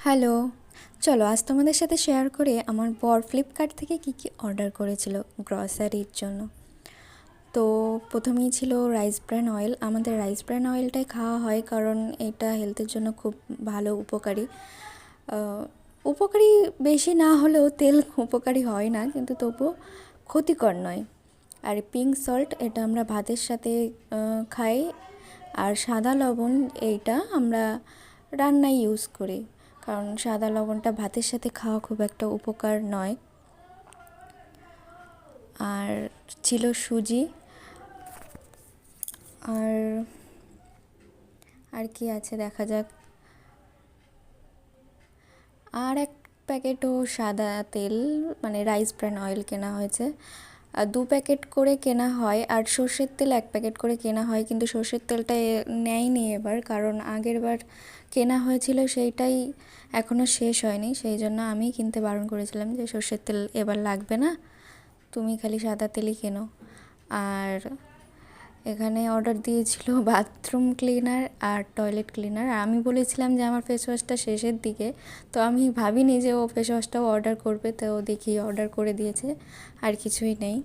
Hello, চলো আজ তোমাদের সাথে শেয়ার করে আমার বর ফ্লিপকার্ট থেকে কী কী অর্ডার করেছিল গ্রসারির জন্য। তো প্রথমেই ছিল রাইস ব্র্যান অয়েল। আমাদের রাইস ব্র্যান অয়েলটাই খাওয়া হয় কারণ এটা হেলথের জন্য খুব ভালো, উপকারী। উপকারী বেশি না হলেও তেল উপকারী হয় না, কিন্তু তবুও ক্ষতিকর নয়। আর পিঙ্ক সল্ট, এটা আমরা ভাতের সাথে খাই। আর সাদা লবণ, এইটা আমরা রান্নায় ইউজ করি, কারণ সাদা লবণটা ভাতের সাথে খাওয়া খুব একটা উপকার নয়। আর ছিল সুজি। আর আর কি আছে দেখা যাক। আর এক প্যাকেটও সাদা তেল, মানে রাইস ব্র্যান অয়েল কেনা হয়েছে। আর 2 প্যাকেট করে কেনা হয়, আর সর্ষের তেল 1 প্যাকেট করে কেনা হয়, কিন্তু সর্ষের তেলটা নেয়নি এবার, কারণ আগের বার কেনা হয়েছিল সেইটাই এখনও শেষ হয়নি। সেই জন্য আমি কিনতে বারণ করেছিলাম যে সর্ষের তেল এবার লাগবে না, তুমি খালি সাদা তেলই কেনো। আর এখানে অর্ডার দিয়েছিল বাথরুম ক্লিনার আর টয়লেট ক্লিনার। আর আমি বলেছিলাম যে আমার ফেস ওয়াশটা শেষের দিকে, তো আমি ভাবিনি যে ও ফেস ওয়াশটাও অর্ডার করবে, তো দেখি অর্ডার করে দিয়েছে। আর কিছুই নেই।